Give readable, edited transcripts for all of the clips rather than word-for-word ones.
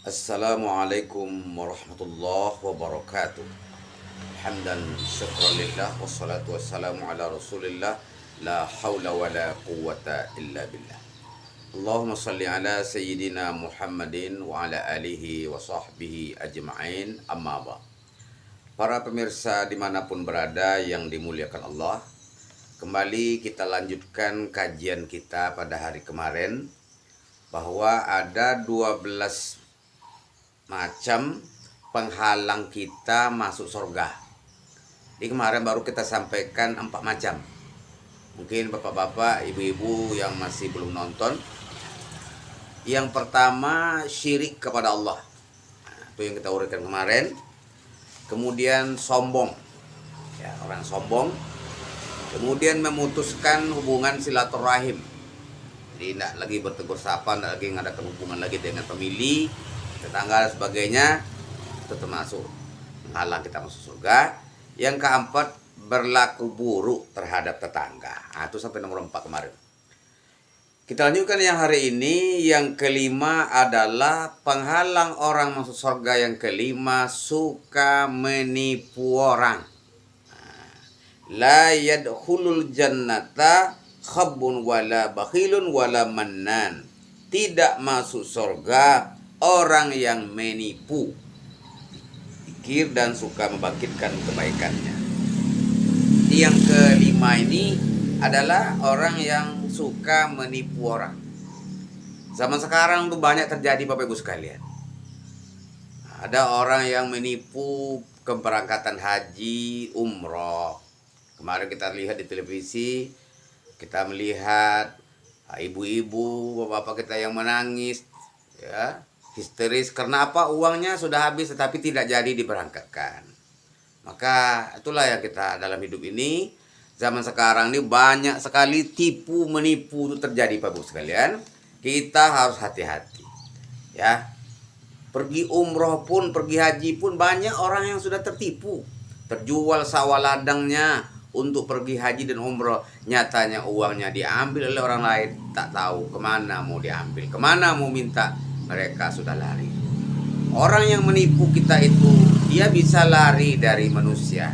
Assalamualaikum warahmatullahi wabarakatuh. Hamdan syukran lillah wassalatu wassalamu ala rasulillah la haula wa la quwata illa billah. Allahumma salli ala sayyidina Muhammadin wa ala alihi wa sahbihi ajma'in, amma ba. Para pemirsa dimanapun berada yang dimuliakan Allah, kembali kita lanjutkan kajian kita pada hari kemarin bahwa ada 12 macam penghalang kita masuk surga. Di kemarin baru kita sampaikan 4 macam. Mungkin bapak-bapak, ibu-ibu yang masih belum nonton. Yang pertama, syirik kepada Allah. Itu yang kita uraikan kemarin. Kemudian sombong, ya, orang sombong. Kemudian memutuskan hubungan silaturahim. Jadi tidak lagi bertegur sapa, tidak lagi mengadakan hubungan lagi dengan pemilih, tetangga dan sebagainya. Itu termasuk menghalang kita masuk surga. Yang keempat, berlaku buruk terhadap tetangga. Nah, itu sampai nomor 4 kemarin. Kita lanjutkan yang hari ini. Yang kelima adalah penghalang orang masuk surga. Yang kelima, suka menipu orang. La yadkhulul jannata khabbun wala bakhilun wala mannan. Tidak masuk surga orang yang menipu, pikir dan suka membangkitkan kebaikannya. Yang kelima ini adalah orang yang suka menipu orang. Zaman sekarang tuh banyak terjadi Bapak Ibu sekalian. Ada orang yang menipu keberangkatan haji, umroh. Kemarin kita lihat di televisi, kita melihat ibu-ibu, bapak-bapak kita yang menangis, ya, histeris karena apa? Uangnya sudah habis tetapi tidak jadi diberangkatkan. Maka itulah yang kita dalam hidup ini. Zaman sekarang ini banyak sekali tipu menipu itu terjadi Bapak Ibu sekalian. Kita harus hati-hati. Ya. Pergi umroh pun, pergi haji pun banyak orang yang sudah tertipu. Terjual sawah ladangnya untuk pergi haji dan umroh. Nyatanya uangnya diambil oleh orang lain. Tak tahu kemana mau diambil, kemana mau minta. Mereka sudah lari. Orang yang menipu kita itu, dia bisa lari dari manusia,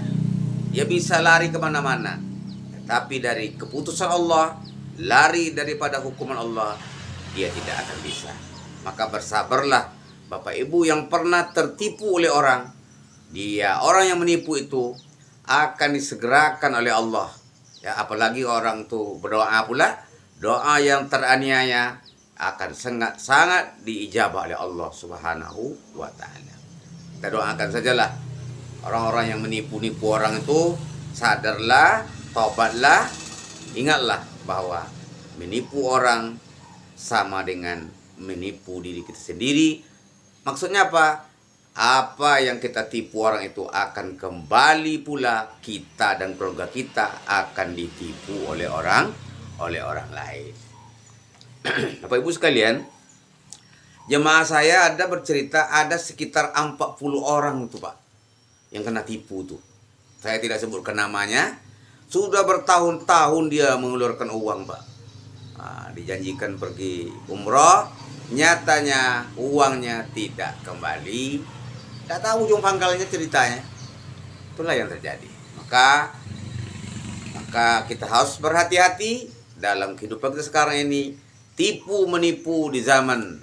dia bisa lari kemana-mana, tapi dari keputusan Allah, lari daripada hukuman Allah, dia tidak akan bisa. Maka bersabarlah Bapak Ibu yang pernah tertipu oleh orang. Orang yang menipu itu akan disegerakan oleh Allah, ya. Apalagi orang tuh berdoa pula, doa yang teraniaya akan sangat diijabah oleh Allah Subhanahu wa ta'ala. Kita doakan sajalah orang-orang yang menipu-nipu orang itu, sadarlah, taubatlah, ingatlah bahwa menipu orang sama dengan menipu diri kita sendiri. Maksudnya apa? Apa yang kita tipu orang itu akan kembali pula, kita dan keluarga kita akan ditipu oleh orang lain. Bapak Ibu sekalian, jemaah saya ada bercerita ada sekitar 40 orang itu Pak yang kena tipu tuh. Saya tidak sebutkan namanya. Sudah bertahun-tahun dia mengeluarkan uang Pak. Dijanjikan pergi umroh, nyatanya uangnya tidak kembali. Tidak tahu ujung pangkalnya ceritanya. Itulah yang terjadi. Maka kita harus berhati-hati dalam kehidupan kita sekarang ini. Tipu menipu di zaman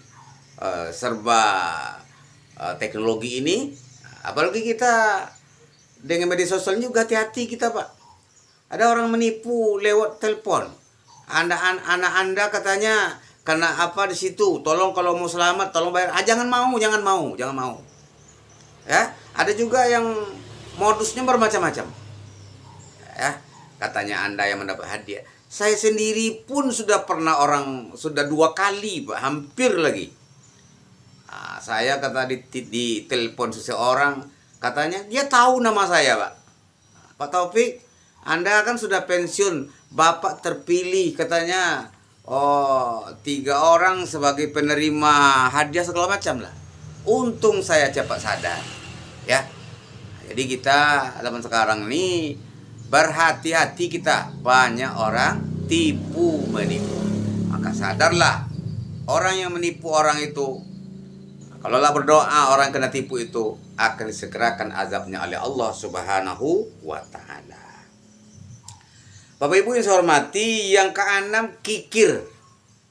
serba teknologi ini, apalagi kita dengan media sosial juga hati-hati kita Pak. Ada orang menipu lewat telepon. Anak Anda katanya karena apa di situ, tolong kalau mau selamat tolong bayar. Jangan mau. Ya, ada juga yang modusnya bermacam-macam. Ya, katanya Anda yang mendapat hadiah. Saya sendiri pun sudah 2 kali Pak, hampir lagi. Saya kata di telepon seseorang, katanya dia tahu nama saya Pak. Pak Taufik, Anda kan sudah pensiun, Bapak terpilih katanya. 3 orang sebagai penerima hadiah segala macam lah. Untung saya cepat sadar, ya. Jadi kita zaman sekarang ini berhati-hati kita, banyak orang tipu menipu. Maka sadarlah, orang yang menipu orang itu Kalaulah berdoa orang kena tipu itu akan disegerakan azabnya oleh Allah Subhanahu wa taala. Bapak Ibu yang saya hormati, yang keenam kikir.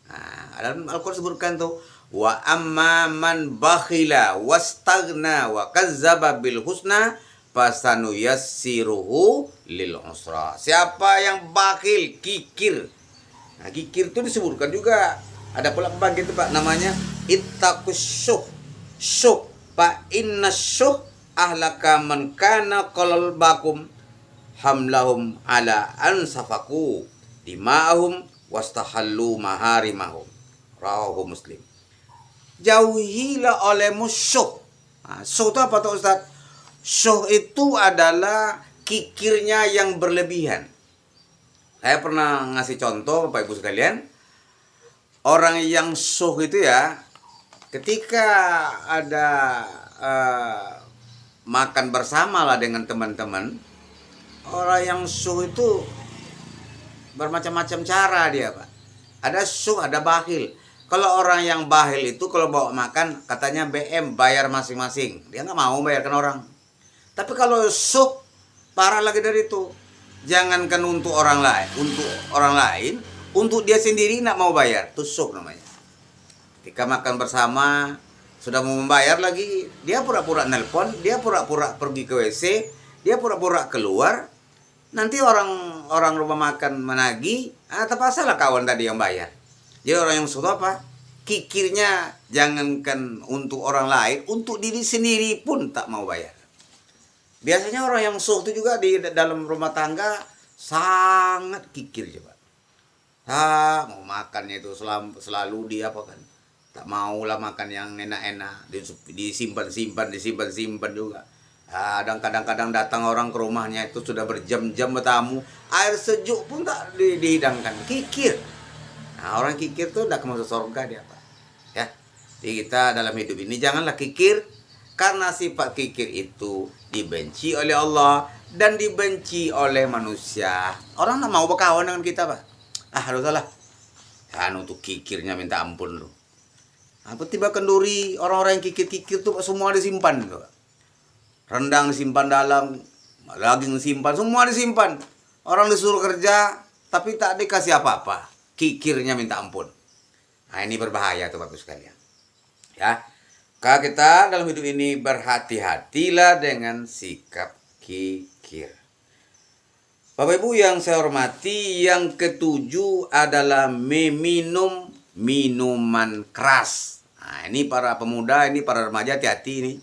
Nah, dalam Al-Qur'an sebutkan tuh, wa amma man bakhila wastaghna wa kazzaba bil husna fasanuyassiruhu lil usra. Siapa yang bakhil, kikir. Nah, kikir itu disebutkan juga. Ada pula pembangkit itu Pak, namanya ittaqus syuh. Syuh fa inna syuh ahlaka man kana qalbakum hamlahum ala ansafaku dima'ahum wastahallu maharimahum. Rawahu Muslim. Jauhilah olehmu syuh. Nah, syuh itu apa tuh Ustaz? Syuh itu adalah kikirnya yang berlebihan. Saya pernah ngasih contoh Bapak Ibu sekalian. Orang yang syuh itu ya, ketika ada makan bersama lah dengan teman-teman, orang yang syuh itu bermacam-macam cara dia Pak. Ada syuh, ada bakhil. Kalau orang yang bakhil itu kalau bawa makan katanya BM, bayar masing-masing. Dia nggak mau bayarkan orang. Tapi kalau syuh, parah lagi dari itu. Jangankan untuk orang lain, untuk dia sendiri nggak mau bayar. Itu syuh namanya. Ketika makan bersama, sudah mau membayar lagi, dia pura-pura nelpon, dia pura-pura pergi ke WC, dia pura-pura keluar. Nanti orang rumah makan menagih, terpaksa lah kawan tadi yang bayar. Jadi orang yang sudah apa? Kikirnya jangankan untuk orang lain, untuk diri sendiri pun tak mau bayar. Biasanya orang yang suh itu juga di dalam rumah tangga sangat kikir coba. Mau makannya itu selalu dia apa kan? Tak maulah makan yang enak-enak, disimpan juga. Dan kadang-kadang datang orang ke rumahnya itu sudah berjam-jam bertamu, air sejuk pun tak dihidangkan. Kikir. Nah, orang kikir tuh udah masuk surga dia Pak. Ya. Jadi kita dalam hidup ini janganlah kikir, karena sifat kikir itu dibenci oleh Allah dan dibenci oleh manusia. Orang tak mau berkawan dengan kita Pak. Haruslah. Kan untuk kikirnya minta ampun lu. Tiba kenduri, orang-orang yang kikir-kikir tuh semua disimpan tuh. Rendang disimpan dalam, daging disimpan, semua disimpan. Orang disuruh kerja, tapi tak dikasih apa-apa. Kikirnya minta ampun. Nah, ini berbahaya tuh Bapak sekalian. Ya, kalau kita dalam hidup ini berhati-hatilah dengan sikap kikir. Bapak Ibu yang saya hormati, yang ketujuh adalah meminum minuman keras. Nah, ini para pemuda, ini para remaja, hati-hati ini.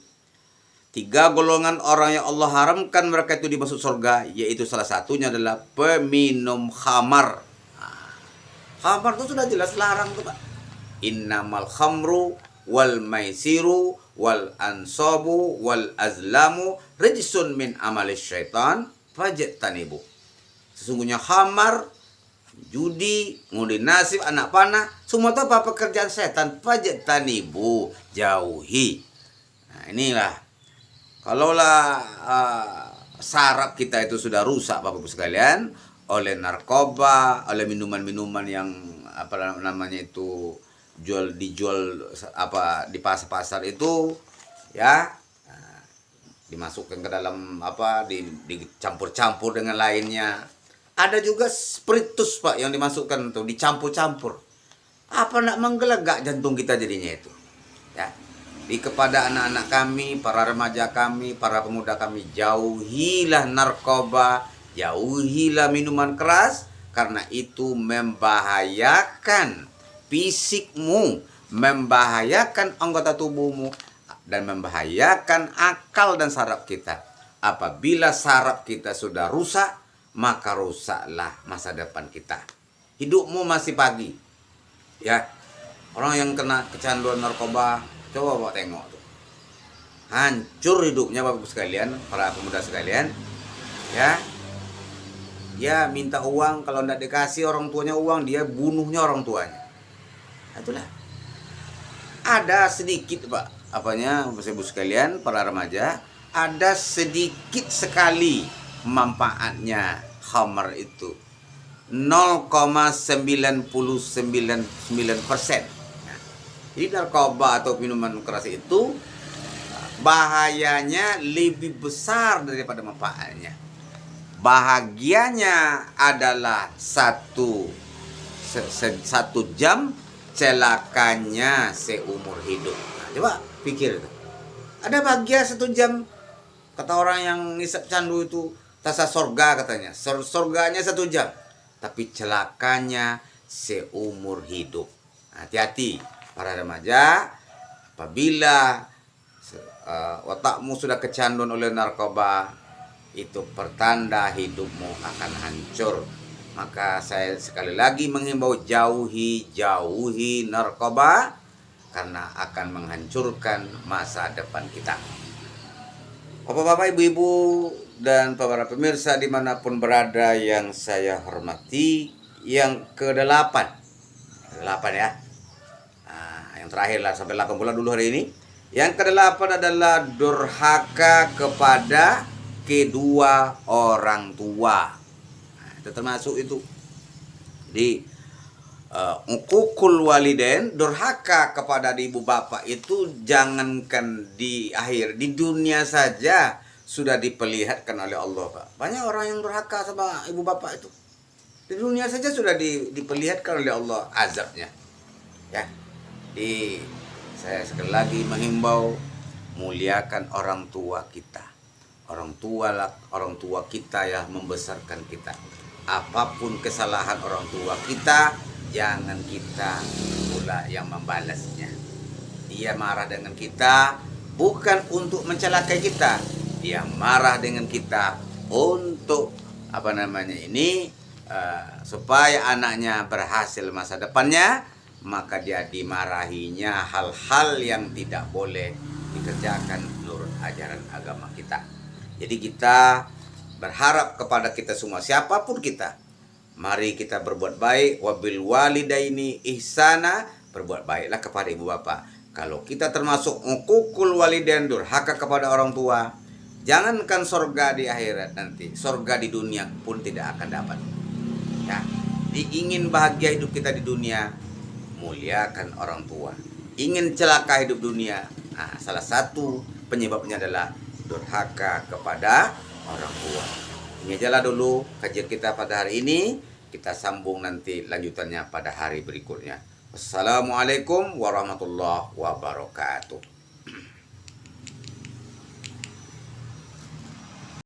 3 golongan orang yang Allah haramkan mereka itu dimasuk surga, yaitu salah satunya adalah peminum khamar. Nah, khamar itu sudah jelas larang tuh Pak. Innamal khamru wal maisiru wal ansabu wal azlamu rijsun min amalis syaitan fajtanibu. Sesungguhnya khamar, judi, ngundi nasib, anak panah, semua itu apa? Pekerjaan setan. Fajtanibu, jauhi. Nah, inilah. Kalaulah saraf kita itu sudah rusak Bapak Ibu sekalian oleh narkoba, oleh minuman-minuman yang apa namanya itu dijual apa di pasar-pasar itu ya, dimasukkan ke dalam apa dicampur-campur dengan lainnya. Ada juga spiritus Pak yang dimasukkan tuh dicampur-campur. Apa nak menggelegak jantung kita jadinya itu. Ya. Kepada anak-anak kami, para remaja kami, para pemuda kami, jauhilah narkoba, jauhilah minuman keras, karena itu membahayakan fisikmu, membahayakan anggota tubuhmu, dan membahayakan akal dan saraf kita. Apabila saraf kita sudah rusak, maka rusaklah masa depan kita. Hidupmu masih pagi. Ya. Orang yang kena kecanduan narkoba, coba Bapak tengok tuh. Hancur hidupnya Bapak sekalian, para pemuda sekalian. Ya. Dia minta uang, kalau tidak dikasih orang tuanya uang, dia bunuhnya orang tuanya. Itulah. Ada sedikit Pak, Bapak Ibu sekalian, para remaja, ada sedikit sekali manfaatnya khamar itu. 0,999%. Jadi narkoba atau minuman keras itu bahayanya lebih besar daripada manfaatnya. Bahagianya adalah satu jam, celakanya seumur hidup. Nah, coba pikir itu. Ada bahagia 1 jam. Kata orang yang ngisap candu itu tasa sorga katanya. Sorganya 1 jam. Tapi celakanya seumur hidup. Hati-hati para remaja. Apabila otakmu sudah kecanduan oleh narkoba, itu pertanda hidupmu akan hancur. Maka saya sekali lagi menghimbau, jauhi narkoba, karena akan menghancurkan masa depan kita. Bapak-bapak, ibu-ibu, dan para pemirsa dimanapun berada yang saya hormati, yang ke-8 ya. Yang terakhir lah, sampai 8 bulan dulu hari ini. Yang ke-8 adalah durhaka kepada kedua orang tua. Itu termasuk itu. Di ukukul walidain, durhaka kepada ibu bapak itu jangankan di akhir, di dunia saja sudah diperlihatkan oleh Allah, Pak. Banyak orang yang durhaka sama ibu bapak itu. Di dunia saja sudah diperlihatkan oleh Allah azabnya. Ya. Saya sekali lagi menghimbau, muliakan orang tua kita. Orang tua kita yang membesarkan kita. Apapun kesalahan orang tua kita, jangan kita pula yang membalasnya. Dia marah dengan kita bukan untuk mencelakai kita. Dia marah dengan kita untuk supaya anaknya berhasil masa depannya. Maka dia dimarahinya hal-hal yang tidak boleh dikerjakan menurut ajaran agama kita. Jadi kita berharap kepada kita semua, siapapun kita, mari kita berbuat baik. Wabil walidaini ihsana, berbuat baiklah kepada ibu bapak. Kalau kita termasuk ukukul walidain, durhaka kepada orang tua, jangankan surga di akhirat nanti, surga di dunia pun tidak akan dapat. Ya, ingin bahagia hidup kita di dunia, muliakan orang tua. Ingin celaka hidup dunia, salah satu penyebabnya adalah durhaka kepada orang tua. Ini ajalah dulu kajian kita pada hari ini. Kita sambung nanti lanjutannya pada hari berikutnya. Wassalamualaikum warahmatullahi wabarakatuh.